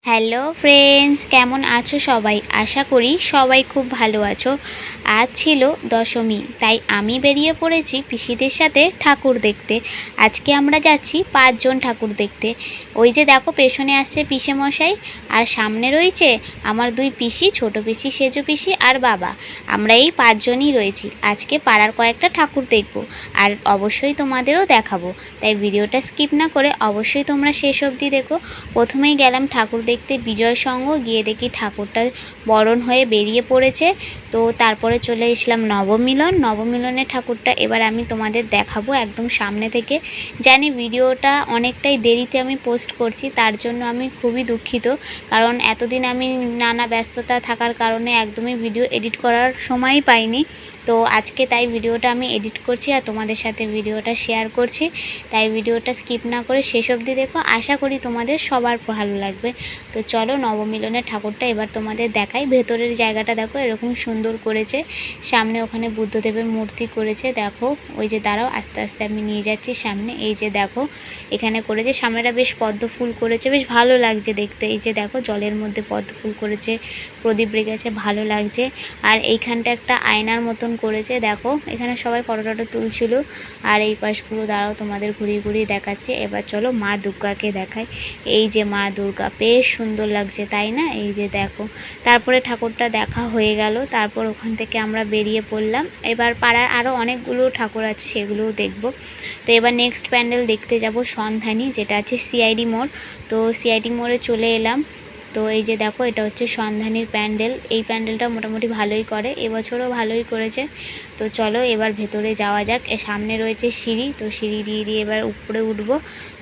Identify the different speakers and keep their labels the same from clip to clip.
Speaker 1: Hello friends, কেমন আছো সবাই? আশা করি সবাই খুব ভালো আছো। আজ ছিল দশমী, তাই আমি বেরিয়ে পড়েছি পিসিদের সাথে ঠাকুর দেখতে। আজকে আমরা যাচ্ছি 5 জন ঠাকুর দেখতে। ওই যে দেখো পেছনে আসছে পিসে মশাই, আর সামনে রয়েছে আমার 2 পিসি, ছোট পিসি, সেজো পিসি আর বাবা। আমরা এই 5 জনই রয়েছি। আজকে পাড়ার কয়েকটা ঠাকুর দেখব, আর অবশ্যই তোমাদেরও দেখাবো। তাই ভিডিওটা স্কিপ না করে অবশ্যই তোমরা শেষ অবধি দেখো। প্রথমেই গেলাম ঠাকুর দেখতে বিজয় সঙ্গ, গিয়ে দেখি ঠাকুরটা বরণ হয়ে বেরিয়ে পড়েছে। তো তারপরে চলে এসলাম নবমিলনের ঠাকুরটা এবার আমি তোমাদের দেখাবো একদম সামনে থেকে। জানি ভিডিওটা অনেকটাই দেরিতে আমি পোস্ট করছি, তার জন্য আমি খুবই দুঃখিত, কারণ এতদিন আমি নানা ব্যস্ততা থাকার কারণে একদমই ভিডিও এডিট করার সময়ই পাইনি। তো আজকে তাই ভিডিওটা আমি এডিট করছি আর তোমাদের সাথে ভিডিওটা শেয়ার করছি। তাই ভিডিওটা স্কিপ না করে শেষ অবধি দেখো, আশা করি তোমাদের সবার ভালো লাগবে। তো চলো নবমিলনের ঠাকুরটা এবার তোমাদের দেখাই। ভেতরের জায়গাটা দেখো এরকম সুন্দর করেছে, সামনে ওখানে বুদ্ধদেবের মূর্তি করেছে। দেখো ওই যে দাঁড়াও, আস্তে আস্তে আমি নিয়ে যাচ্ছি সামনে। এই যে দেখো এখানে করেছে, সামনেটা বেশ পদ্ম ফুল করেছে, বেশ ভালো লাগছে দেখতে। এই যে দেখো জলের মধ্যে পদ্ম ফুল করেছে, প্রদীপ রেখেছে, ভালো লাগছে। আর এইখানটা একটা আয়নার মতন করেছে, দেখো এখানে সবাই ফটো টটো তুলছিল। আর এই পাশগুলো দাঁড়াও তোমাদের ঘুরিয়ে ঘুরিয়ে দেখাচ্ছে। এবার চলো মা দুর্গাকে দেখাই। এই যে মা দুর্গা, বেশ সুন্দর লাগছে তাই না? এই যে দেখো, তারপরে ঠাকুরটা দেখা হয়ে গেল, তারপর ওখান থেকে আমরা বেরিয়ে পড়লাম। এবার পাড়ার আরও অনেকগুলো ঠাকুর আছে, সেগুলোও দেখব। তো এবার নেক্সট প্যান্ডেল দেখতে যাব সন্ধানী, যেটা আছে সিআইডি মোড়। তো সিআইডি মোড়ে চলে এলাম। তো এই যে দেখো এটা হচ্ছে সন্ধানীর প্যান্ডেল। এই প্যান্ডেলটা মোটামুটি ভালোই করে, এবছরও ভালোই করেছে। তো চলো এবার ভেতরে যাওয়া যাক। সামনে রয়েছে সিঁড়ি, তো সিঁড়ি দিয়ে দিয়ে এবার উপরে উঠব।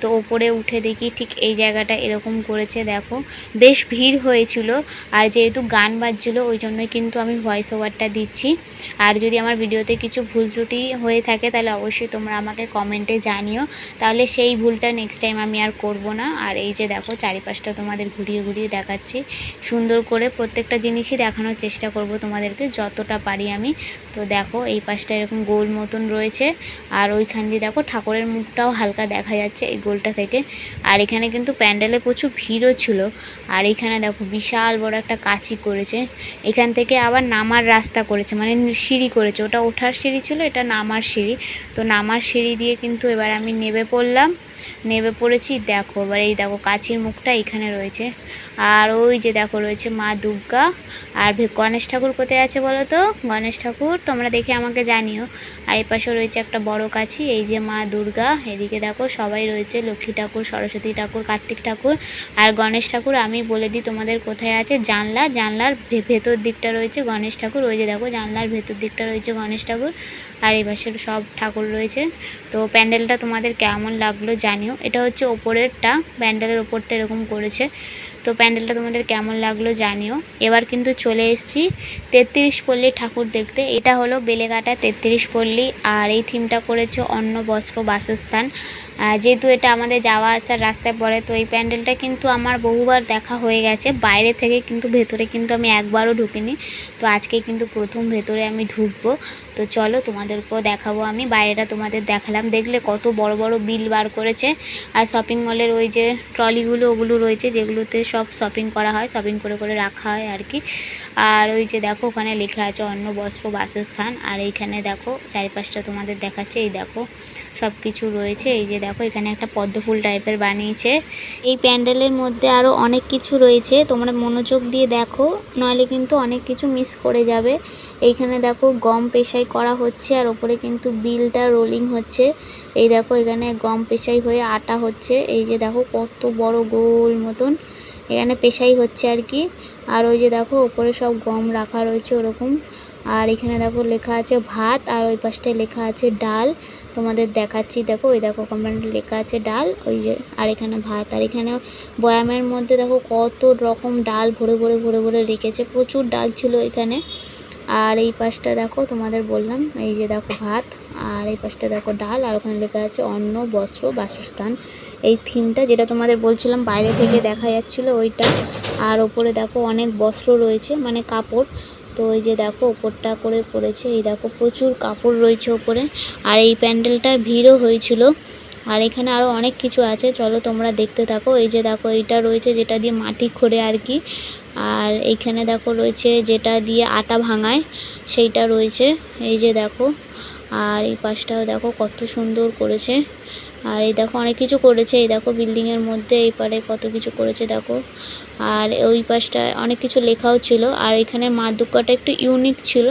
Speaker 1: তো উপরে উঠে দেখি ঠিক এই জায়গাটা এরকম করেছে, দেখো বেশ ভিড় হয়েছিল। আর যেহেতু গান বাজছিল ওই জন্যই কিন্তু আমি ভয়েস ওভারটা দিচ্ছি। আর যদি আমার ভিডিওতে কিছু ভুল ত্রুটি হয়ে থাকে তাহলে অবশ্যই তোমরা আমাকে কমেন্টে জানিও, তাহলে সেই ভুলটা নেক্সট টাইম আমি আর করব না। আর এই যে দেখো চারিপাশটা তোমাদের ঘুরিয়ে ঘুরিয়ে দেখাচ্ছি সুন্দর করে, প্রত্যেকটা জিনিসই দেখানোর চেষ্টা করব তোমাদেরকে যতটা পারি আমি। তো দেখো এই পাশটা এরকম গোল মতন রয়েছে, আর ওইখান দিয়ে দেখো ঠাকুরের মুখটাও হালকা দেখা যাচ্ছে এই গোলটা থেকে। আর এখানে কিন্তু প্যান্ডেলে প্রচুর ভিড়ও ছিল। আর এখানে দেখো বিশাল বড় একটা কাঁচি করেছে, এখান থেকে আবার নামার রাস্তা করেছে, মানে সিঁড়ি করেছে। ওটা ওঠার সিঁড়ি ছিল, এটা নামার সিঁড়ি। তো নামার সিঁড়ি দিয়ে কিন্তু এবার আমি নেমে পড়েছি। দেখো এবার এই দেখো কাঁচির মুখটা এখানে রয়েছে। আর ওই যে দেখো রয়েছে মা দুর্গা। আর গণেশ ঠাকুর কোথায় আছে বলো তো? গণেশ ঠাকুর তোমরা দেখে আমাকে জানিও। আর এই পাশে রয়েছে একটা বড় কাছি। এই যে মা দুর্গা, এদিকে দেখো সবাই রয়েছে, লক্ষ্মী ঠাকুর, সরস্বতী ঠাকুর, কার্তিক ঠাকুর আর গণেশ ঠাকুর। আমি বলে দিই তোমাদের কোথায় আছে। জানলার ভেতর দিকটা রয়েছে গণেশ ঠাকুর। ওই যে দেখো জানলার ভেতর দিকটা রয়েছে গণেশ ঠাকুর, আর এই পাশে সব ঠাকুর রয়েছে। তো প্যান্ডেলটা তোমাদের কেমন লাগলো জানিও। এটা হচ্ছে ওপরেরটা, প্যান্ডেলের ওপরটা এরকম করেছে। তো প্যান্ডেলটা তোমাদের কেমন লাগলো জানিও। এবার কিন্তু চলে এসেছি 33 পল্লী ঠাকুর দেখতে। এটা হলো বেলেঘাটা 33 পল্লী, আর এই থিমটা করেছে অন্ন বস্ত্র বাসস্থান। যেহেতু এটা আমাদের যাওয়া আসার রাস্তায় পড়ে, তো এই প্যান্ডেলটা কিন্তু আমার বহুবার দেখা হয়ে গেছে বাইরে থেকে, কিন্তু ভেতরে কিন্তু আমি একবারও ঢুকিনি। তো আজকে কিন্তু প্রথম ভেতরে আমি ঢুকবো। তো চলো তোমাদেরকেও দেখাবো, আমি বাইরেটা তোমাদের দেখালাম। দেখলে কত বড় বড় বিল বার করেছে। আর শপিং মলের ওই যে ট্রলিগুলো ওগুলো রয়েছে, যেগুলোতে সব শপিং করা হয়, শপিং করে করে রাখা হয় আর কি। আর ওই যে দেখো ওখানে লেখা আছে অন্ন বস্ত্র বাসস্থান। আর এইখানে দেখো চারিপাশটা তোমাদের দেখাচ্ছে, এই দেখো সব কিছু রয়েছে। এই যে দেখো এখানে একটা পদ্ম ফুল টাইপের বানিয়েছে। এই প্যান্ডেলের মধ্যে আরও অনেক কিছু রয়েছে, তোমরা মনোযোগ দিয়ে দেখো, নইলে কিন্তু অনেক কিছু মিস করে যাবে। এইখানে দেখো গম পেশাই করা হচ্ছে, আর ওপরে কিন্তু বিলটা রোলিং হচ্ছে। এই দেখো এখানে গম পেশাই হয়ে আটা হচ্ছে। এই যে দেখো কত বড় গোল মতন এখানে পেশাই হচ্ছে আর কি। আর ওই যে দেখো উপরে সব গম রাখা রয়েছে ওরকম। আর এখানে দেখো লেখা আছে ভাত, আর ওই পাশটায় লেখা আছে ডাল। তোমাদের দেখাচ্ছি, দেখো ওই দেখো কমেন্টে লেখা আছে ডাল, ওই যে আর এখানে ভাত। আর এখানে বয়ামের মধ্যে দেখো কত রকম ডাল ভরে ভরে ভরে ভরে রেখেছে, প্রচুর ডাল ছিল এখানে। আর এই পাশটা দেখো তোমাদের বললাম, এই যে দেখো ভাত, আর এই পাশটা দেখো ডাল, আর ওখানে লেখা আছে অন্ন বস্ত্র বাসস্থান। এই থিমটা যেটা তোমাদের বলছিলাম বাইরে থেকে দেখা যাচ্ছিল ওইটা। আর ওপরে দেখো অনেক বস্ত্র রয়েছে, মানে কাপড়। তো ওই যে দেখো ওপরটা করে করেছে, এই দেখো প্রচুর কাপড় রয়েছে ওপরে। আর এই প্যান্ডেলটা ভিড়ও হয়েছিল, আর এখানে আরও অনেক কিছু আছে, চলো তোমরা দেখতে থাকো। এই যে দেখো এইটা রয়েছে যেটা দিয়ে মাটি খোঁড়ে আর কি। আর এইখানে দেখো রয়েছে যেটা দিয়ে আটা ভাঙায় সেইটা রয়েছে, এই যে দেখো। আর এই পাশটাও দেখো কত সুন্দর করেছে। আর এই দেখো অনেক কিছু করেছে, এই দেখো বিল্ডিংয়ের মধ্যে এই পারে কত কিছু করেছে দেখো। আর ওই পাশটায় অনেক কিছু লেখাও ছিল। আর এখানে মা দুর্গাটা একটু ইউনিক ছিল।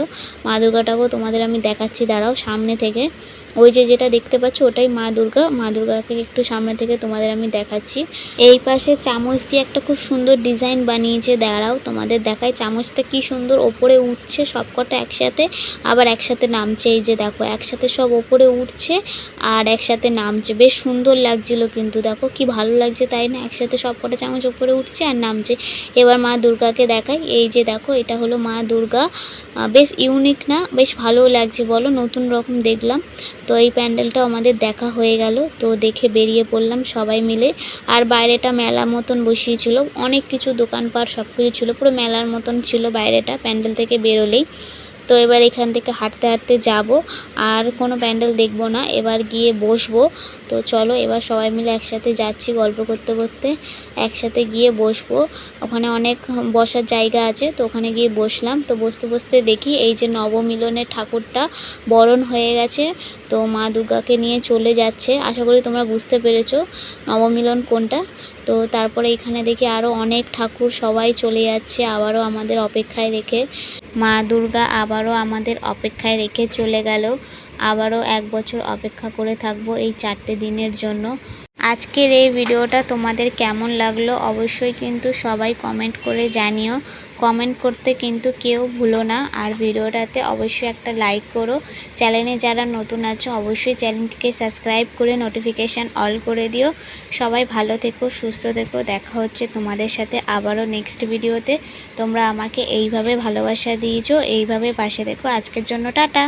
Speaker 1: মা দুর্গাটাকেও তোমাদের আমি দেখাচ্ছি, দাঁড়াও সামনে থেকে। ওই যে যেটা দেখতে পাচ্ছ ওটাই মা দুর্গা। মা দুর্গাকে একটু সামনে থেকে তোমাদের আমি দেখাচ্ছি। এই পাশে চামচ দিয়ে একটা খুব সুন্দর ডিজাইন বানিয়েছে, দাঁড়াও তোমাদের দেখায়। চামচটা কি সুন্দর ওপরে উঠছে সবকটা একসাথে, আবার একসাথে নামছে। এই যে দেখো একসাথে সব ওপরে উঠছে আর একসাথে নামছে, বেশ সুন্দর লাগছিল কিন্তু। দেখো কি ভালো লাগছে তাই না, একসাথে সবকটা চামচ ওপরে উঠছে আর নামছে। এবার মা দুর্গাকে দেখাই, এই যে দেখো এটা হলো মা দুর্গা। বেশ ইউনিক না, বেশ ভালো লাগছে বলো, নতুন রকম দেখলাম। তো এই প্যান্ডেলটাও আমাদের দেখা হয়ে গেল, তো দেখে বেরিয়ে পড়লাম সবাই মিলে। আর বাইরেটা মেলা মতন বসিয়েছিল, অনেক কিছু দোকানপাট সব কিছু ছিল, পুরো মেলার মতন ছিল বাইরেটা প্যান্ডেল থেকে বেরোলেই। তো এবার এখান থেকে হাঁটতে হাঁটতে যাব, আর কোনো প্যান্ডেল দেখব না, এবার গিয়ে বসবো। তো চলো এবার সবাই মিলে একসাথে যাচ্ছি গল্প করতে করতে, একসাথে গিয়ে বসবো। ওখানে অনেক বসার জায়গা আছে, তো ওখানে গিয়ে বসলাম। তো বসতে বসতে দেখি এই যে নবমিলনের ঠাকুরটা বরণ হয়ে গেছে, তো মা দুর্গাকে নিয়ে চলে যাচ্ছে। আশা করি তোমরা বুঝতে পেরেছো নবমিলন কোনটা। তো তারপরে এখানে দেখি আরও অনেক ঠাকুর সবাই চলে যাচ্ছে আবারও আমাদের অপেক্ষায় রেখে। মা দুর্গা আবারও আমাদের অপেক্ষায় রেখে চলে গেল। আবারও 1 বছর অপেক্ষা করে থাকবো এই 4টে দিনের জন্য। আজকের এই ভিডিওটা তোমাদের কেমন লাগলো অবশ্যই কিন্তু সবাই কমেন্ট করে জানিও। কমেন্ট করতে কিন্তু কেউ ভুলো না। আর ভিডিওটাতে অবশ্যই একটা লাইক করো। চ্যানেলে যারা নতুন আছো অবশ্যই চ্যানেলটিকে সাবস্ক্রাইব করে নোটিফিকেশান অল করে দিও। সবাই ভালো থেকো, সুস্থ থেকো। দেখা হচ্ছে তোমাদের সাথে আবারও নেক্সট ভিডিওতে। তোমরা আমাকে এইভাবে ভালোবাসা দিয়েছো, এইভাবে পাশে থেকো। আজকের জন্য টাটা।